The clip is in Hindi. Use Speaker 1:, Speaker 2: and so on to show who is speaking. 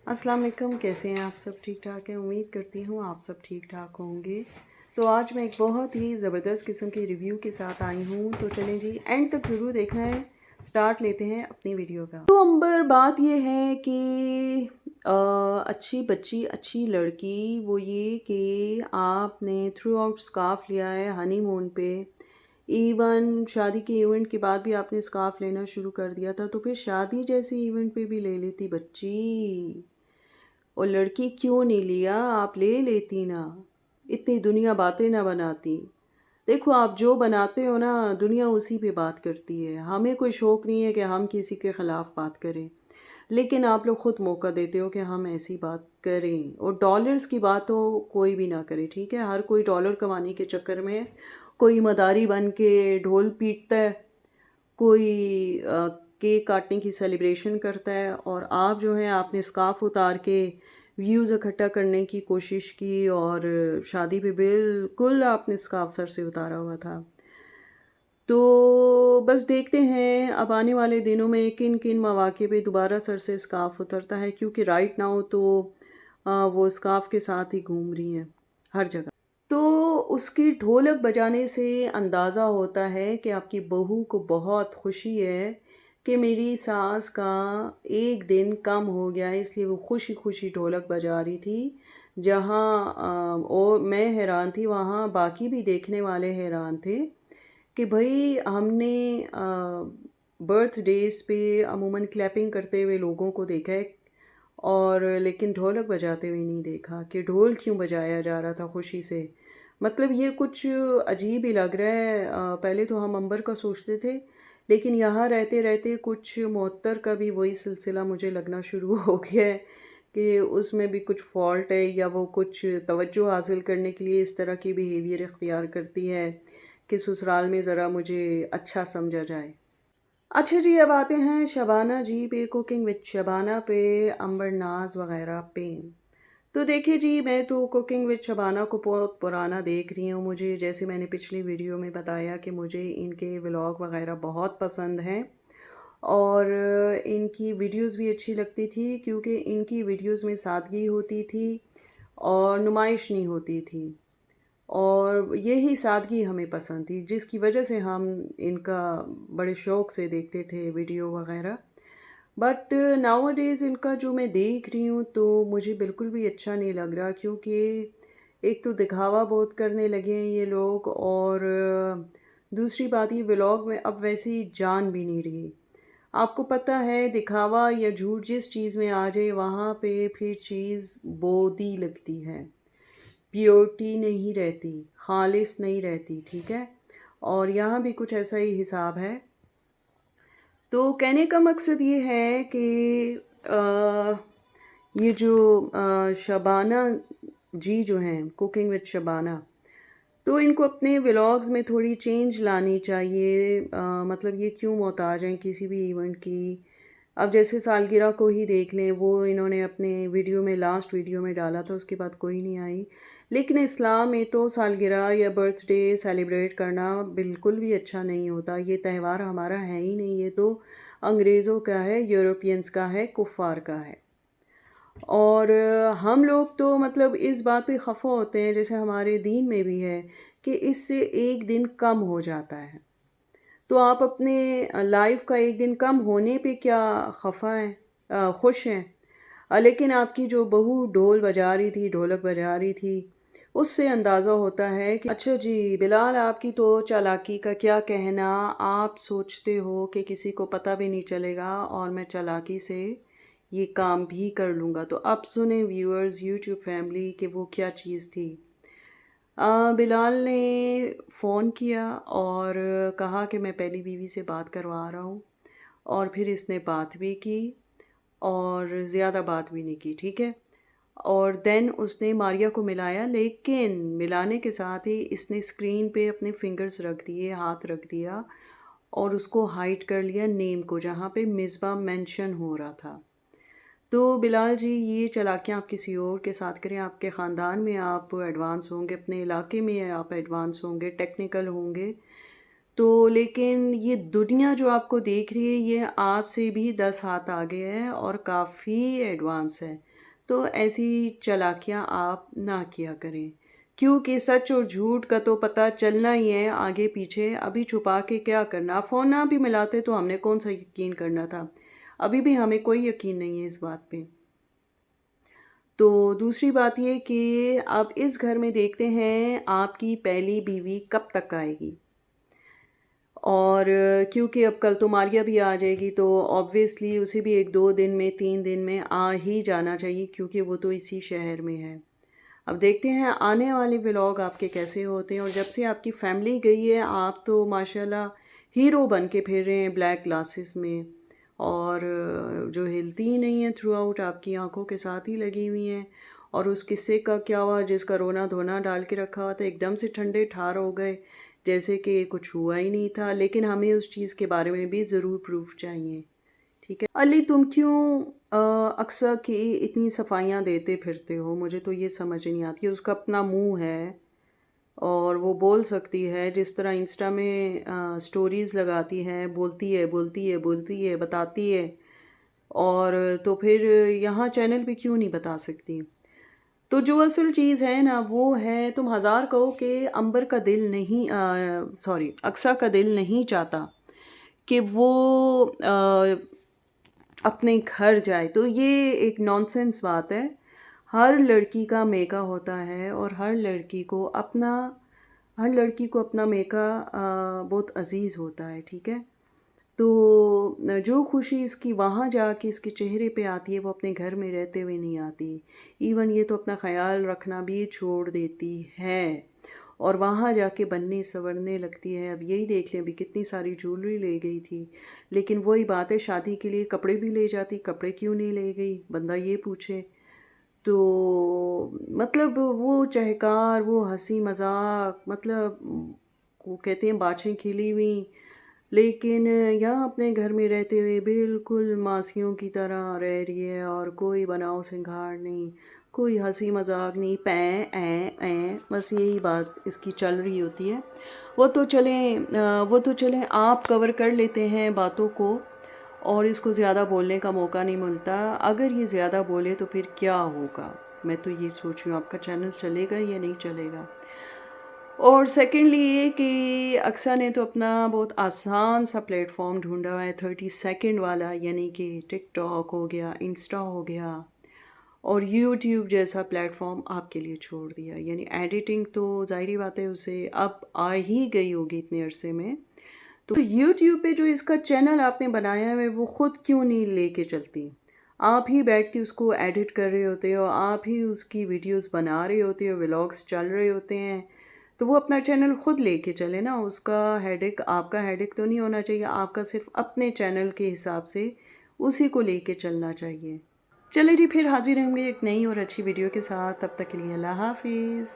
Speaker 1: अस्सलाम वालेकुम, कैसे हैं आप सब? ठीक ठाक हैं? उम्मीद करती हूँ आप सब ठीक ठाक होंगे। तो आज मैं एक बहुत ही ज़बरदस्त किस्म की रिव्यू के साथ आई हूँ, तो चलें जी एंड तक ज़रूर देखना है। स्टार्ट लेते हैं अपनी वीडियो का। तो अंबर, बात ये है कि अच्छी बच्ची, अच्छी लड़की, वो ये कि आपने थ्रू आउट स्कार्फ लिया है हनीमून पे। इवन शादी के इवेंट के बाद भी आपने स्कार्फ लेना शुरू कर दिया था, तो फिर शादी जैसे इवेंट पे भी ले लेती बच्ची। और लड़की क्यों नहीं लिया? आप ले लेती ना, इतनी दुनिया बातें ना बनाती। देखो, आप जो बनाते हो ना, दुनिया उसी पे बात करती है। हमें कोई शौक़ नहीं है कि हम किसी के ख़िलाफ़ बात करें, लेकिन आप लोग ख़ुद मौका देते हो कि हम ऐसी बात करें। और डॉलर्स की बात तो कोई भी ना करे, ठीक है? हर कोई डॉलर कमाने के चक्कर में कोई मदारी बन के ढोल पीटता है, कोई केक काटने की सेलिब्रेशन करता है, और आप जो है आपने स्कार्फ उतार के व्यूज़ इकट्ठा करने की कोशिश की, और शादी पे बिल्कुल आपने स्कार्फ सर से उतारा हुआ था। तो बस देखते हैं अब आने वाले दिनों में किन किन मौके पे दोबारा सर से स्कार्फ उतरता है, क्योंकि राइट नाउ तो वो स्कार्फ के साथ ही घूम रही हैं हर जगह। तो उसकी ढोलक बजाने से अंदाज़ा होता है कि आपकी बहू को बहुत खुशी है कि मेरी सास का एक दिन कम हो गया है, इसलिए वो खुशी-खुशी ढोलक बजा रही थी। जहाँ और मैं हैरान थी, वहाँ बाकी भी देखने वाले हैरान थे कि भई हमने बर्थडेज़ पे अमूमन क्लैपिंग करते हुए लोगों को देखा है, और लेकिन ढोलक बजाते हुए नहीं देखा कि ढोल क्यों बजाया जा रहा था खुशी से। मतलब ये कुछ अजीब ही लग रहा है। पहले तो हम अंबर का सोचते थे, लेकिन यहाँ रहते-रहते कुछ मुअत्तर का भी वही सिलसिला मुझे लगना शुरू हो गया है कि उसमें भी कुछ फ़ॉल्ट है, या वो कुछ तवज्जो हासिल करने के लिए इस तरह की बिहेवियर इख्तियार करती है कि ससुराल में ज़रा मुझे अच्छा समझा जाए। अच्छा जी, अब आते हैं शबाना जी पे, कुकिंग विद शबाना पे, अंबर नाज वग़ैरह पे। तो देखिए जी, मैं तो कुकिंग विद शबाना को बहुत पुराना देख रही हूँ। मुझे, जैसे मैंने पिछली वीडियो में बताया, कि मुझे इनके व्लॉग वग़ैरह बहुत पसंद हैं, और इनकी वीडियोज़ भी अच्छी लगती थी, क्योंकि इनकी वीडियोज़ में सादगी होती थी और नुमाइश नहीं होती थी। और यही सादगी हमें पसंद थी, जिसकी वजह से हम इनका बड़े शौक़ से देखते थे वीडियो वग़ैरह। बट नाउअडेज़ इनका जो मैं देख रही हूँ, तो मुझे बिल्कुल भी अच्छा नहीं लग रहा, क्योंकि एक तो दिखावा बहुत करने लगे हैं ये लोग, और दूसरी बात, ये व्लॉग में अब वैसी जान भी नहीं रही। आपको पता है, दिखावा या झूठ जिस चीज़ में आ जाए, वहाँ पे फिर चीज़ बोदी लगती है, प्योरिटी नहीं रहती, खालिस नहीं रहती, ठीक है? और यहाँ भी कुछ ऐसा ही हिसाब है। तो कहने का मकसद ये है कि ये जो शबाना जी जो हैं, कुकिंग विद शबाना, तो इनको अपने व्लॉग्स में थोड़ी चेंज लानी चाहिए। मतलब ये क्यों मोहताज हैं किसी भी इवेंट की? अब जैसे सालगिरह को ही देख लें, वो इन्होंने अपने वीडियो में, लास्ट वीडियो में डाला था, उसके बाद कोई नहीं आई। लेकिन इस्लाम में तो सालगिरह या बर्थडे सेलिब्रेट करना बिल्कुल भी अच्छा नहीं होता। ये त्यौहार हमारा है ही नहीं, ये तो अंग्रेज़ों का है, यूरोपियंस का है, कुफ़ार का है। और हम लोग तो मतलब इस बात पे ख़फ़ा होते हैं, जैसे हमारे दीन में भी है कि इससे एक दिन कम हो जाता है। तो आप अपने लाइफ का एक दिन कम होने पे क्या ख़फ़ा हैं, खुश हैं? लेकिन आपकी जो बहू ढोल बजा रही थी, ढोलक बजा रही थी, उससे अंदाज़ा होता है कि अच्छा जी, बिलाल, आपकी तो चालाकी का क्या कहना। आप सोचते हो कि किसी को पता भी नहीं चलेगा, और मैं चालाकी से ये काम भी कर लूँगा। तो अब सुने व्यूअर्स, यूट्यूब फैमिली, कि वो क्या चीज़ थी। बिलाल ने फ़ोन किया और कहा कि मैं पहली बीवी से बात करवा रहा हूँ, और फिर इसने बात भी की, और ज़्यादा बात भी नहीं की, ठीक है? और देन उसने मारिया को मिलाया, लेकिन मिलाने के साथ ही इसने स्क्रीन पे अपने फिंगर्स रख दिए, हाथ रख दिया, और उसको हाइड कर लिया नेम को, जहाँ पे मिसबा मेंशन हो रहा था। तो बिलाल जी, ये चालाकियाँ आप किसी और के साथ करें, आपके ख़ानदान में आप एडवांस होंगे, अपने इलाके में आप एडवांस होंगे, टेक्निकल होंगे, तो लेकिन ये दुनिया जो आपको देख रही है, ये आपसे भी 10 हाथ आगे है और काफ़ी एडवांस है। तो ऐसी चालाकियाँ आप ना किया करें, क्योंकि सच और झूठ का तो पता चलना ही है आगे पीछे। अभी छुपा के क्या करना? फ़ोन ना भी मिलाते तो हमने कौन सा यकीन करना था? अभी भी हमें कोई यकीन नहीं है इस बात पे। तो दूसरी बात ये कि अब इस घर में देखते हैं आपकी पहली बीवी कब तक आएगी। और क्योंकि अब कल तो मारिया भी आ जाएगी, तो ऑब्वियसली उसे भी 1-2 दिन में 3 दिन में आ ही जाना चाहिए, क्योंकि वो तो इसी शहर में है। अब देखते हैं आने वाले व्लॉग आपके कैसे होते हैं। और जब से आपकी फैमिली गई है आप तो माशाल्लाह हीरो बन के फिर रहे हैं ब्लैक ग्लासेस में, और जो हिलती ही नहीं है थ्रू आउट, आपकी आंखों के साथ ही लगी हुई हैं। और उस किस्से का क्या हुआ जिसका रोना धोना डाल के रखा हुआ था, एकदम से ठंडे ठार हो गए जैसे कि कुछ हुआ ही नहीं था। लेकिन हमें उस चीज़ के बारे में भी ज़रूर प्रूफ चाहिए। ठीक है अली, तुम क्यों अक्सर की इतनी सफाइयाँ देते फिरते हो? मुझे तो ये समझ नहीं आती। उसका अपना मुंह है और वो बोल सकती है, जिस तरह इंस्टा में स्टोरीज़ लगाती है, बोलती है बोलती है बोलती है, बताती है। और तो फिर यहाँ चैनल पे क्यों नहीं बता सकती? तो जो असल चीज़ है ना वो है, तुम हज़ार कहो कि अंबर का दिल नहीं, सॉरी, अक्सा का दिल नहीं चाहता कि वो अपने घर जाए, तो ये एक नॉनसेंस बात है। हर लड़की का मेका होता है और हर लड़की को अपना मेका बहुत अजीज़ होता है, ठीक है? तो जो खुशी इसकी वहाँ जाके इसके चेहरे पे आती है वो अपने घर में रहते हुए नहीं आती। इवन ये तो अपना ख़्याल रखना भी छोड़ देती है और वहाँ जाके बनने संवरने लगती है। अब यही देख लें, अभी कितनी सारी ज्वेलरी ले गई थी, लेकिन वही बात है, शादी के लिए कपड़े भी ले जाती, कपड़े क्यों नहीं ले गई बंदा ये पूछे। तो मतलब वो चहकार, वो हंसी मजाक, मतलब वो कहते हैं बाछें खिली हुई, लेकिन यहाँ अपने घर में रहते हुए बिल्कुल मासियों की तरह रह रही है और कोई बनाव सिंगार नहीं, कोई हंसी मजाक नहीं, बस यही बात इसकी चल रही होती है। वो तो चलें आप कवर कर लेते हैं बातों को और इसको ज़्यादा बोलने का मौका नहीं मिलता। अगर ये ज़्यादा बोले तो फिर क्या होगा? मैं तो ये सोच रही हूँ आपका चैनल चलेगा या नहीं चलेगा। और सेकेंडली ये कि अक्सा ने तो अपना बहुत आसान सा प्लेटफॉर्म ढूंढा हुआ है, 30 सेकंड वाला, यानी कि टिकटॉक हो गया, इंस्टा हो गया और यूट्यूब जैसा प्लेटफॉर्म आपके लिए छोड़ दिया। यानी एडिटिंग तो ज़ाहिरी बात है उसे अब आ ही गई होगी इतने अरसे में। तो यूट्यूब पे जो इसका चैनल आपने बनाया है वो ख़ुद क्यों नहीं लेके चलती? आप ही बैठ के उसको एडिट कर रहे होते हो, आप ही उसकी वीडियोस बना रहे होते हो, व्लॉग्स चल रहे होते हैं, तो वो अपना चैनल ख़ुद लेके चले ना। उसका हेडेक आपका हेडेक तो नहीं होना चाहिए, आपका सिर्फ अपने चैनल के हिसाब से उसी को लेके चलना चाहिए। चलिए जी, फिर हाजिर होंगे एक नई और अच्छी वीडियो के साथ। तब तक के लिए अल्लाह हाफिज़।